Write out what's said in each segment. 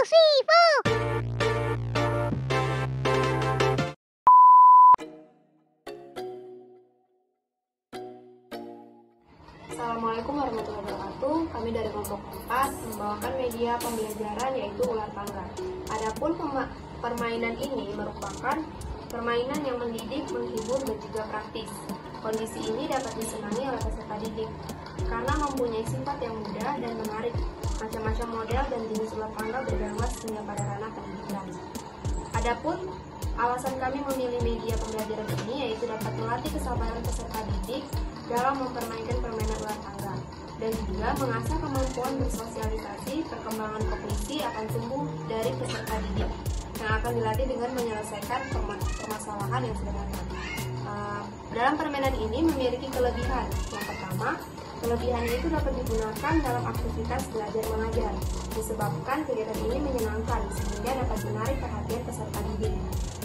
three, four. Assalamualaikum warahmatullahi wabarakatuh. Kami dari kelompok 4 membawakan media pembelajaran yaitu ular tangga. Adapun permainan ini merupakan permainan yang mendidik, menghibur, dan juga praktis. Kondisi ini dapat disenangi oleh peserta didik karena mempunyai sifat yang mudah dan menarik. Macam-macam model dan jenis ular tangga bergawas hingga pada ranah pendidikan. Adapun alasan kami memilih media pembelajaran ini yaitu dapat melatih kesabaran peserta didik dalam mempermainkan permainan ular tangga dan juga mengasah kemampuan bersosialisasi. Perkembangan kognisi akan tumbuh dari peserta didik yang akan dilatih dengan menyelesaikan permasalahan yang sederhana. Dalam permainan ini memiliki kelebihan. Yang pertama, kelebihannya itu dapat digunakan dalam aktivitas belajar mengajar, disebabkan kegiatan ini menyenangkan sehingga dapat menarik perhatian peserta didik.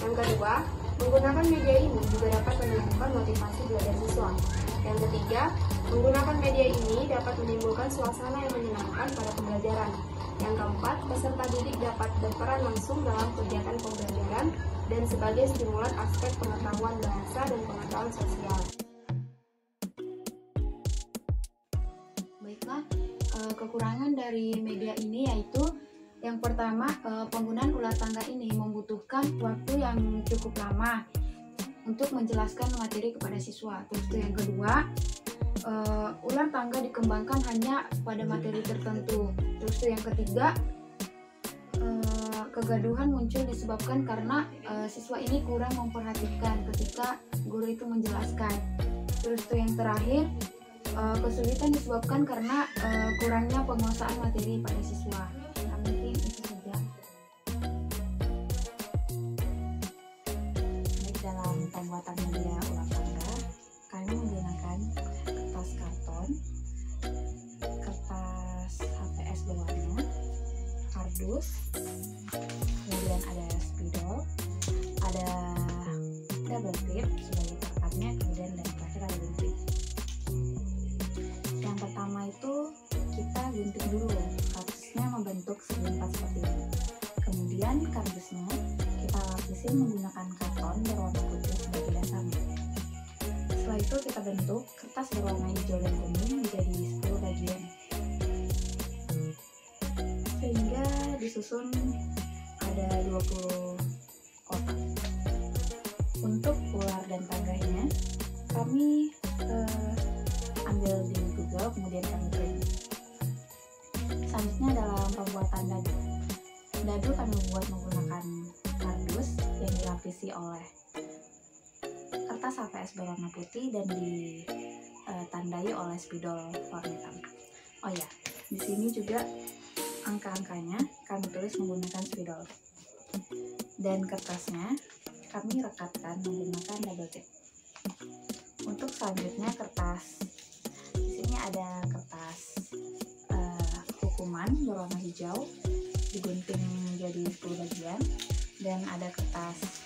Yang kedua, menggunakan media ini juga dapat menumbuhkan motivasi belajar siswa. Yang ketiga, menggunakan media ini dapat menimbulkan suasana yang menyenangkan pada pembelajaran. Yang keempat, peserta didik dapat berperan langsung dalam kegiatan pembelajaran dan sebagai stimulan aspek pengetahuan bahasa dan pengetahuan sosial. Baiklah, kekurangan dari media ini yaitu yang pertama, penggunaan ular tangga ini membutuhkan waktu yang cukup lama untuk menjelaskan materi kepada siswa. Terus yang kedua, ular tangga dikembangkan hanya pada materi tertentu. Terus yang ketiga, kegaduhan muncul disebabkan karena siswa ini kurang memperhatikan ketika guru itu menjelaskan. Terus yang terakhir, kesulitan disebabkan karena kurangnya penguasaan materi pada siswa. Nah, mungkin itu saja. Baik, dalam pembuatan media ular tangga, kami menggunakan kertas karton, kertas HVS berwarna, kardus, kemudian ada spidol, ada double tip sebagai pelekatnya, kemudian dan terakhir ada gunting. Yang pertama itu kita gunting dulu, kardusnya membentuk segi empat seperti ini. Kemudian kardusnya kita lapisin menggunakan karton berwarna putih sebagai dasarnya. Setelah itu kita bentuk kertas berwarna hijau dan kuning menjadi 10 bagian, sehingga disusun ada 20 kotak. Untuk ular dan tangganya kami ambil di Google, kemudian kami print. Selanjutnya dalam pembuatan dadu. Dadu kami buat menggunakan kardus yang dilapisi oleh kertas HVS berwarna putih dan ditandai oleh spidol warna hitam. Oh ya, di sini juga angka-angkanya kami tulis menggunakan spidol. Dan kertasnya kami rekatkan menggunakan double tip. Untuk selanjutnya kertas. Di sini ada kertas hukuman berwarna hijau digunting menjadi 10 bagian, dan ada kertas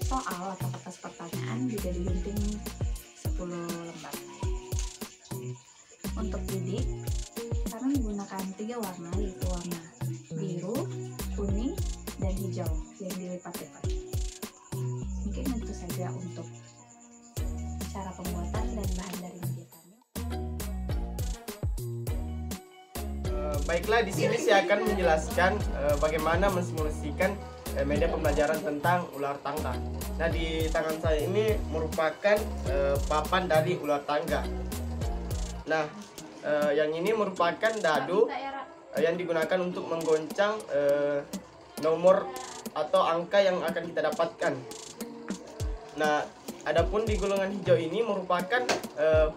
soal atau kertas pertanyaan juga digunting 10 lembar. Untuk didik kami menggunakan 3 warna, yaitu warna biru, kuning, dan hijau yang dilipat-lipat. Mungkin itu saja untuk cara pembuatan dan bahan dari media kami. Baiklah, di sini saya akan menjelaskan bagaimana mensimulasikan media pembelajaran tentang ular tangga. Nah, di tangan saya ini merupakan papan dari ular tangga. Nah, yang ini merupakan dadu yang digunakan untuk menggoncang nomor atau angka yang akan kita dapatkan. Nah, adapun di golongan hijau ini merupakan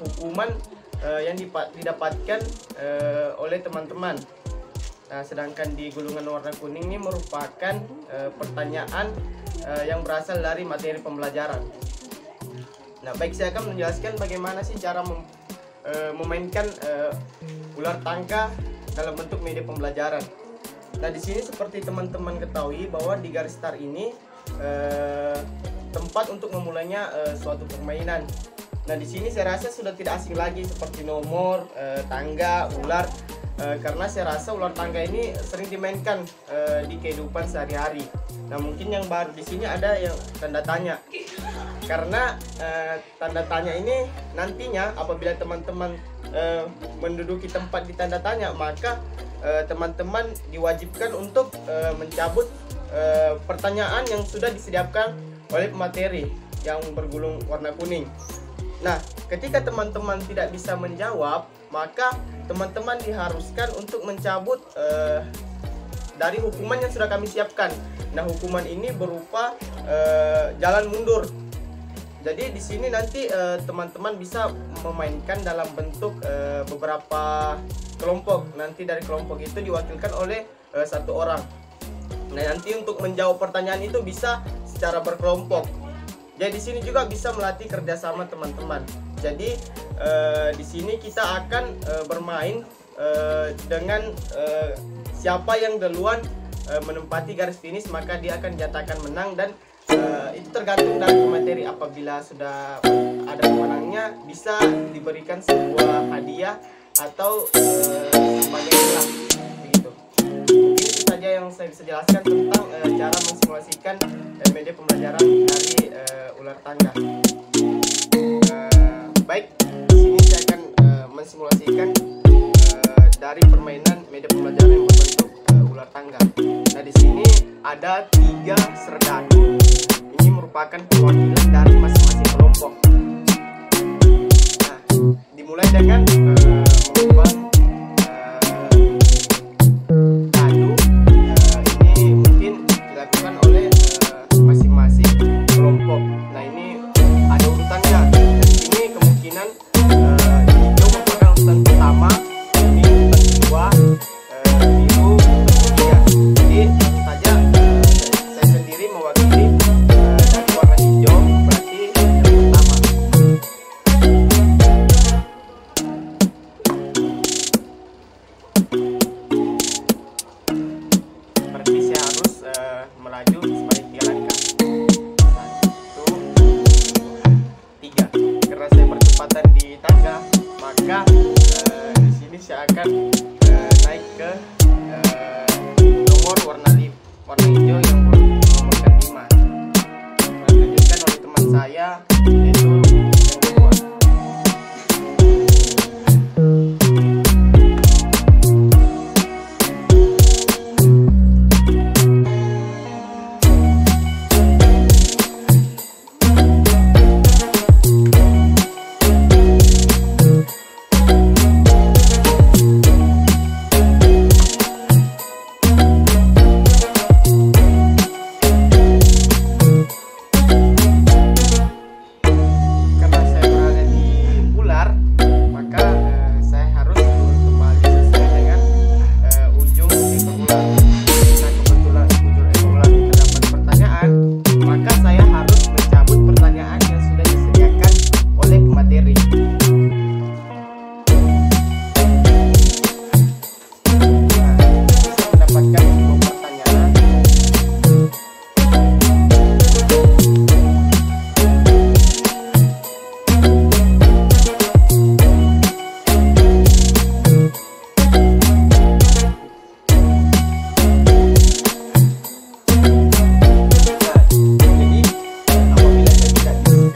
hukuman yang didapatkan oleh teman-teman. Nah, sedangkan di gulungan warna kuning ini merupakan pertanyaan yang berasal dari materi pembelajaran. Nah, baik, saya akan menjelaskan bagaimana sih cara memainkan ular tangga dalam bentuk media pembelajaran. Nah, di sini seperti teman-teman ketahui bahwa di garis start ini tempat untuk memulainya suatu permainan. Nah, di sini saya rasa sudah tidak asing lagi seperti nomor, tangga, ular, karena saya rasa ular tangga ini sering dimainkan di kehidupan sehari-hari. Nah, mungkin yang baru di sini ada yang tanda tanya. Karena tanda tanya ini nantinya apabila teman-teman menduduki tempat di tanda tanya, maka teman-teman diwajibkan untuk mencabut pertanyaan yang sudah disediakan oleh pemateri yang bergulung warna kuning. Nah, ketika teman-teman tidak bisa menjawab, maka teman-teman diharuskan untuk mencabut dari hukuman yang sudah kami siapkan. Nah, hukuman ini berupa jalan mundur. Jadi di sini nanti teman-teman bisa memainkan dalam bentuk beberapa kelompok. Nanti dari kelompok itu diwakilkan oleh satu orang. Nah, nanti untuk menjawab pertanyaan itu bisa secara berkelompok. Jadi di sini juga bisa melatih kerjasama teman-teman. Jadi di sini kita akan bermain dengan siapa yang duluan menempati garis finish, maka dia akan dinyatakan menang. Dan itu tergantung dari pemateri. Apabila sudah ada pemenangnya, bisa diberikan sebuah hadiah atau sebagainya, begitu. Mungkin itu saja yang saya bisa jelaskan tentang cara mensimulasikan media pembelajaran dari ular tangga. Baik, di sini saya akan mensimulasikan dari permainan media pembelajaran yang berbentuk ular tangga. Nah, di sini ada 3 serdadu. Ini merupakan perwakilan dari masing-masing kelompok. Nah, dimulai dengan membuat dadu. Ini mungkin dilakukan oleh masing-masing kelompok. Nah, ini ada urutannya. Dan ini kemungkinan hijau merupakan urutan pertama, ini urutan kedua, biru urutan ketiga. Jadi saja saya sendiri mewakili dari warna hijau, berarti yang pertama. Berarti saya harus melaju sebanyak 3 langkah. 1, 2, 3. Karena saya bertepatan di tangga, maka di sini saya akan naik ke nomor warna hijau yang bernomorkan 5. Dilanjutkan oleh teman saya, yaitu yang kedua. Karena saya berada di ular, maka saya harus turun kembali sesuai dengan ujung ekor ular. Nah, kebetulan ujung ekor ular terdapat pertanyaan, maka saya harus mencabut pertanyaan yang sudah disediakan oleh pemateri. Nah, bisa mendapatkan sebuah pertanyaan.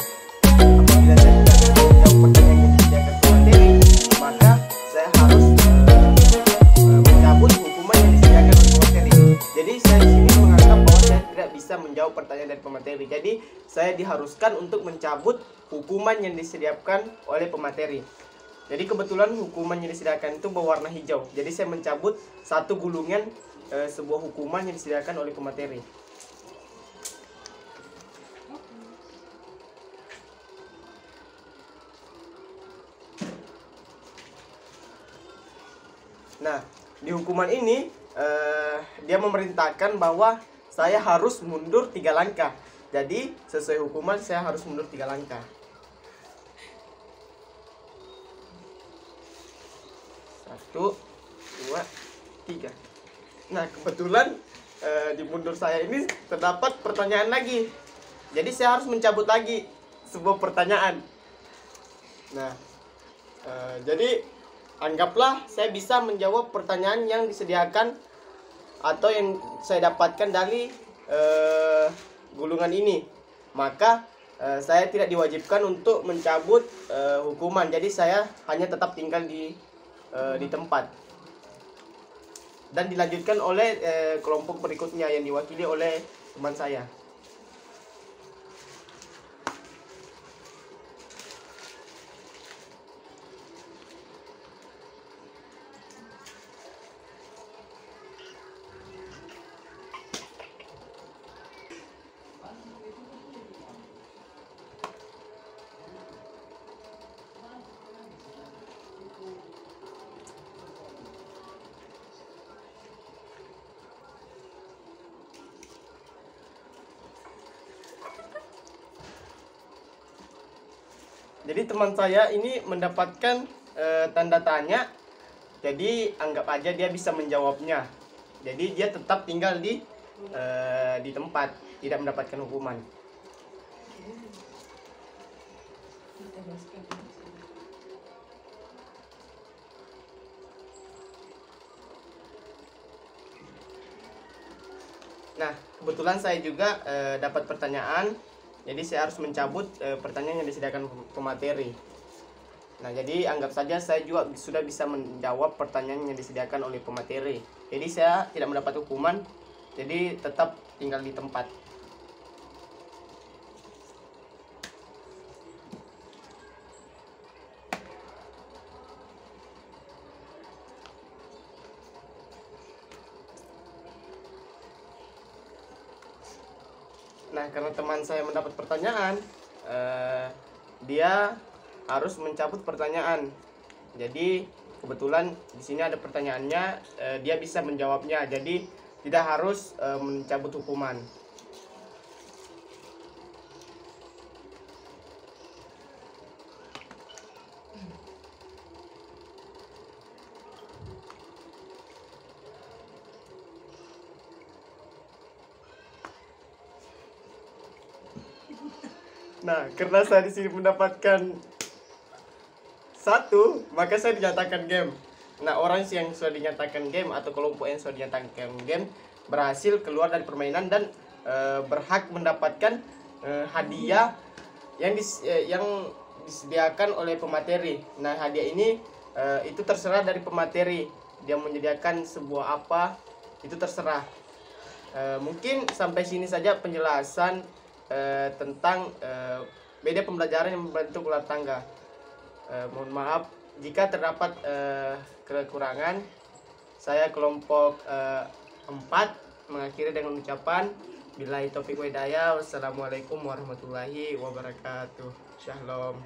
Jadi apabila saya tidak bisa menjawab pertanyaan yang disediakan pemateri, maka saya harus mencabut hukuman yang disediakan oleh pemateri. Jadi saya di sini menganggap bahwa saya tidak bisa menjawab pertanyaan dari pemateri. Jadi saya diharuskan untuk mencabut hukuman yang disediakan oleh pemateri. Jadi kebetulan hukuman yang disediakan itu berwarna hijau. Jadi saya mencabut satu gulungan sebuah hukuman yang disediakan oleh pemateri. Nah, di hukuman ini dia memerintahkan bahwa saya harus mundur 3 langkah. Jadi sesuai hukuman saya harus mundur 3 langkah. 1, 2, 3. Nah, kebetulan di mundur saya ini terdapat pertanyaan lagi. Jadi saya harus mencabut lagi sebuah pertanyaan. Nah, jadi anggaplah saya bisa menjawab pertanyaan yang disediakan atau yang saya dapatkan dari gulungan ini, maka saya tidak diwajibkan untuk mencabut hukuman. Jadi saya hanya tetap tinggal di tempat dan dilanjutkan oleh kelompok berikutnya yang diwakili oleh teman saya. Jadi teman saya ini mendapatkan tanda tanya, jadi anggap aja dia bisa menjawabnya. Jadi dia tetap tinggal di tempat, tidak mendapatkan hukuman. Nah, kebetulan saya juga dapat pertanyaan. Jadi saya harus mencabut pertanyaan yang disediakan pemateri. Nah, jadi anggap saja saya juga sudah bisa menjawab pertanyaan yang disediakan oleh pemateri. Jadi saya tidak mendapat hukuman, jadi tetap tinggal di tempat. Nah, karena teman saya mendapat pertanyaan, dia harus mencabut pertanyaan. Jadi kebetulan di sini ada pertanyaannya, dia bisa menjawabnya. Jadi tidak harus mencabut hukuman. Nah, karena saya di sini mendapatkan 1, maka saya dinyatakan game. Nah, orang yang sudah dinyatakan game atau kelompok yang sudah dinyatakan game berhasil keluar dari permainan dan berhak mendapatkan hadiah yang disediakan oleh pemateri. Nah, hadiah ini itu terserah dari pemateri. Dia menyediakan sebuah apa, itu terserah. Mungkin sampai sini saja penjelasan tentang media pembelajaran yang membentuk ular tangga. Mohon maaf jika terdapat kekurangan. Saya kelompok 4 mengakhiri dengan ucapan billahi taufiq wa hidayah. Wassalamualaikum warahmatullahi wabarakatuh. Shalom.